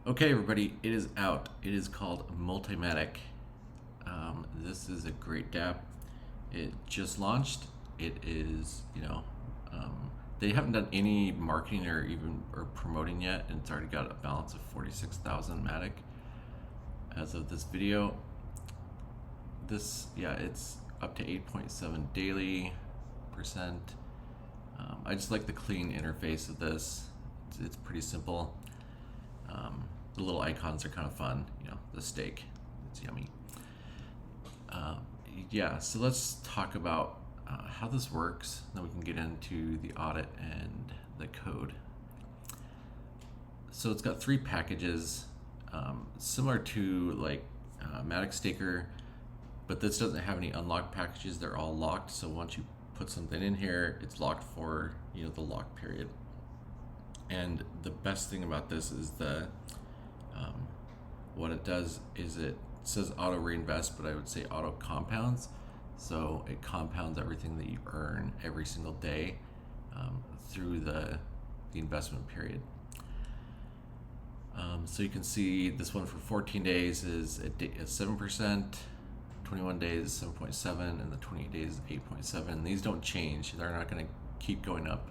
Okay, everybody, it is out. It is called Multimatic. This is a great dApp. It just launched. It is, they haven't done any marketing or promoting yet, and it's already got a balance of 46,000 Matic as of this video. It's up to 8.7 daily percent. I just like the clean interface of this. It's pretty simple. The little icons are kind of fun. The steak, it's yummy. So let's talk about how this works. Then we can get into the audit and the code. So it's got three packages, similar to like Matic Staker, but this doesn't have any unlocked packages. They're all locked. So once you put something in here, it's locked for the lock period. And the best thing about this is what it does is it says auto reinvest, but I would say auto compounds. So it compounds everything that you earn every single day through the investment period. So you can see this one for 14 days is 7%, 21 days 7.7, and the 28 days is 8.7. These don't change. They're not going to keep going up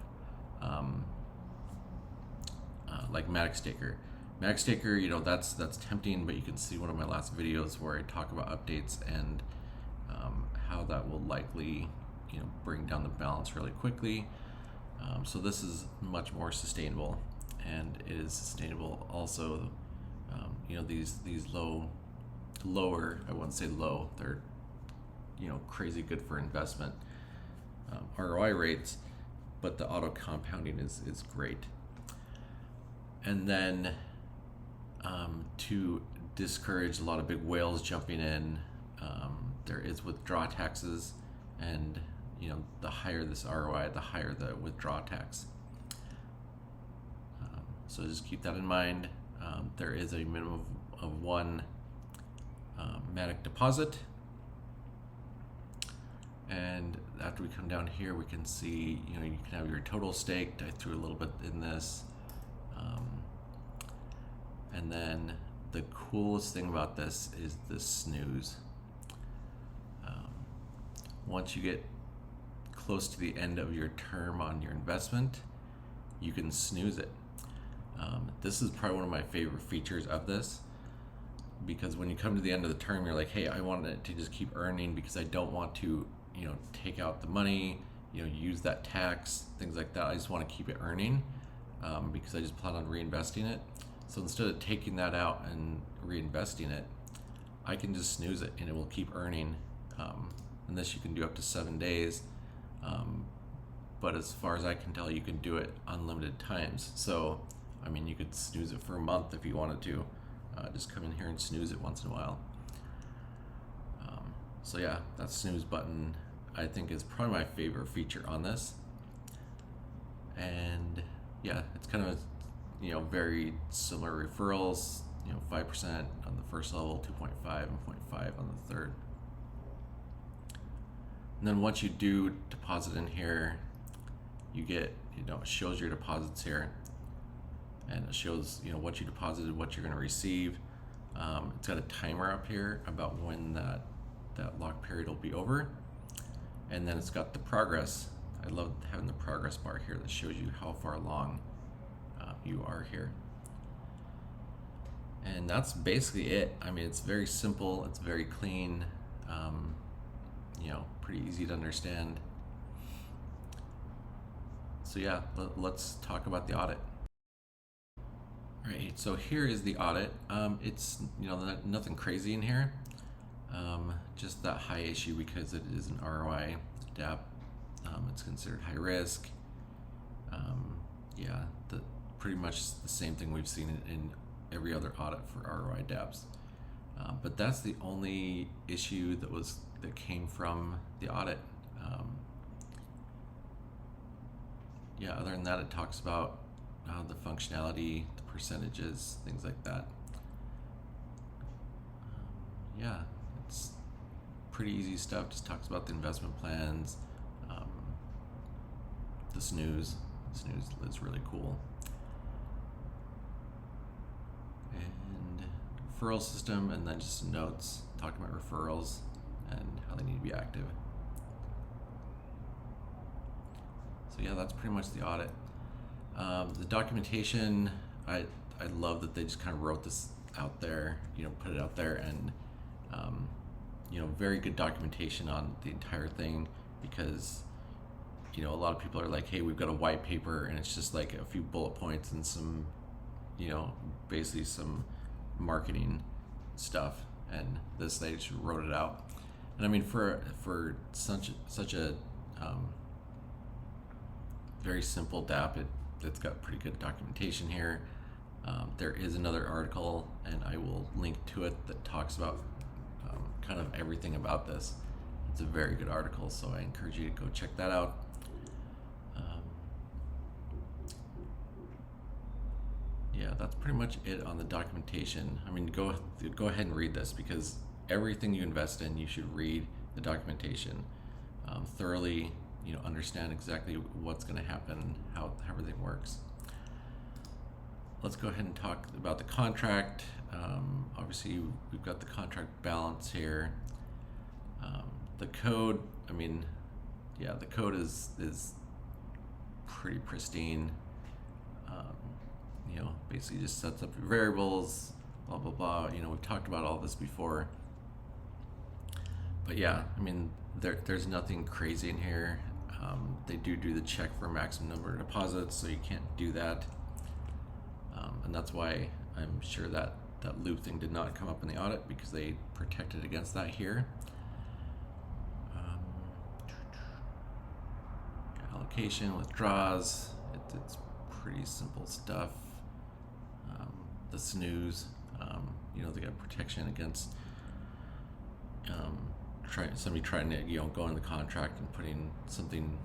like Matic Staker. Matic Staker, that's tempting, but you can see one of my last videos where I talk about updates and how that will likely bring down the balance really quickly. So this is much more sustainable, and it is sustainable also. These lower, I wouldn't say low, they're crazy good for investment ROI rates, but the auto compounding is great. And then to discourage a lot of big whales jumping in, there is withdrawal taxes, and the higher this ROI, the higher the withdrawal tax. So just keep that in mind. There is a minimum of one Matic deposit, and after we come down here, we can see you can have your total staked. I threw a little bit in this. And then the coolest thing about this is the snooze. Once you get close to the end of your term on your investment, you can snooze it. This is probably one of my favorite features of this, because when you come to the end of the term, you're like, hey, I want it to just keep earning because I don't want to take out the money, use that tax, things like that. I just want to keep it earning because I just plan on reinvesting it. So instead of taking that out and reinvesting it, I can just snooze it and it will keep earning. And this you can do up to 7 days. But as far as I can tell, you can do it unlimited times. So, you could snooze it for a month if you wanted to. Just come in here and snooze it once in a while. That snooze button I think is probably my favorite feature on this. And it's kind of very similar referrals, 5% on the first level, 2.5 and 0.5 on the third. And then once you do deposit in here, you get, it shows your deposits here, and it shows, what you deposited, what you're going to receive. It's got a timer up here about when that lock period will be over. And then it's got the progress. I love having the progress bar here that shows you how far along you are here. And that's basically it. It's very simple, it's very clean, pretty easy to understand. So let's talk about the audit. All right, so here is the audit. It's nothing crazy in here, just that high issue because it is an ROI dApp. It's considered high risk. Pretty much the same thing we've seen in every other audit for ROI dApps. But that's the only issue that came from the audit. Other than that, it talks about the functionality, the percentages, things like that. It's pretty easy stuff. Just talks about the investment plans. The snooze is really cool. And referral system, and then just some notes talking about referrals and how they need to be active. So yeah, that's pretty much the audit. The documentation, I love that they just kind of wrote this out there, put it out there, and very good documentation on the entire thing, because a lot of people are like, hey, we've got a white paper and it's just like a few bullet points and some basically some marketing stuff, and this, they just wrote it out. And I mean, for such a very simple DApp, it's got pretty good documentation here. There is another article, and I will link to it, that talks about kind of everything about this. It's a very good article, so I encourage you to go check that out. Yeah, that's pretty much it on the documentation. I mean, go ahead and read this, because everything you invest in, you should read the documentation thoroughly. Understand exactly what's going to happen, how everything works. Let's go ahead and talk about the contract. Obviously, we've got the contract balance here. The code, I mean, yeah, the code is pretty pristine. Basically just sets up your variables, blah, blah, blah. We've talked about all this before. But yeah, I mean, there's nothing crazy in here. They do the check for a maximum number of deposits, so you can't do that. And that's why I'm sure that loop thing did not come up in the audit, because they protected against that here. Allocation, withdraws, it's pretty simple stuff. The snooze, they got protection against somebody trying to go into the contract and putting something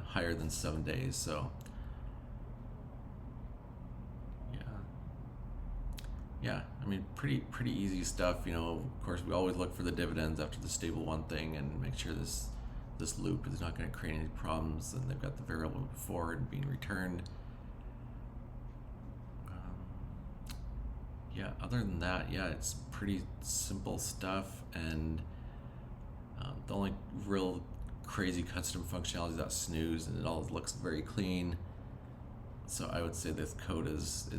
higher than 7 days. So yeah, I mean, pretty easy stuff. Of course, we always look for the dividends after the stable one thing, and make sure this loop is not going to create any problems, and they've got the variable before and being returned. Yeah, other than that, yeah, it's pretty simple stuff, and the only real crazy custom functionality is that snooze, and it all looks very clean. So I would say this code is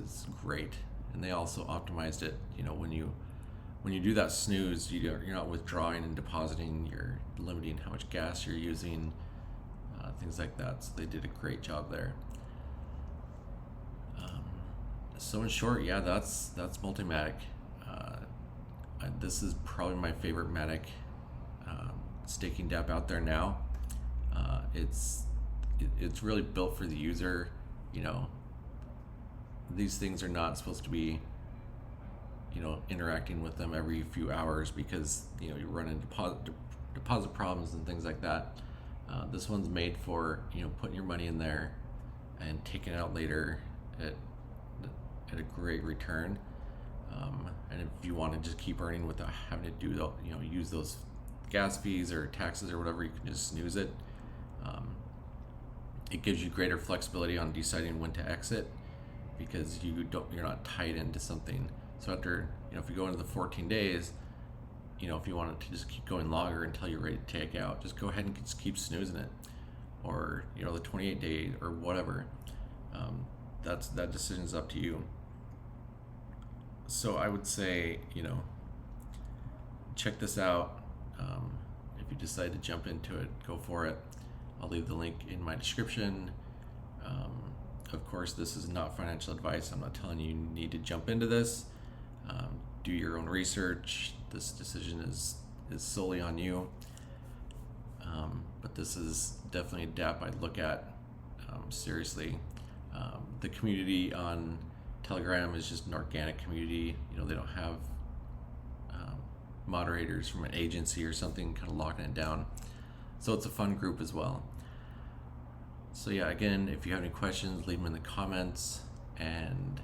great, and they also optimized it. When you do that snooze, you're not withdrawing and depositing, you're limiting how much gas you're using, things like that. So they did a great job there. So in short, yeah, that's Multimatic. This is probably my favorite Matic staking DApp out there now. It's really built for the user. These things are not supposed to be interacting with them every few hours, because you run into deposit problems and things like that. This one's made for putting your money in there and taking it out later at a great return. And if you want to just keep earning without having to do use those gas fees or taxes or whatever, you can just snooze it. It gives you greater flexibility on deciding when to exit, because you're not tied into something. So after if you go into the 14 days, if you want it to just keep going longer until you're ready to take out, just go ahead and just keep snoozing it, or the 28 days or whatever. That decision is up to you. So I would say check this out. If you decide to jump into it, go for it. I'll leave the link in my description. Of course, this is not financial advice. I'm not telling you need to jump into this. Do your own research. This decision is solely on you. But this is definitely a DApp I'd look at seriously. The community on Telegram is just an organic community. They don't have moderators from an agency or something kind of locking it down. So it's a fun group as well. So yeah, again, if you have any questions, leave them in the comments, and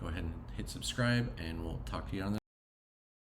go ahead and hit subscribe, and we'll talk to you on the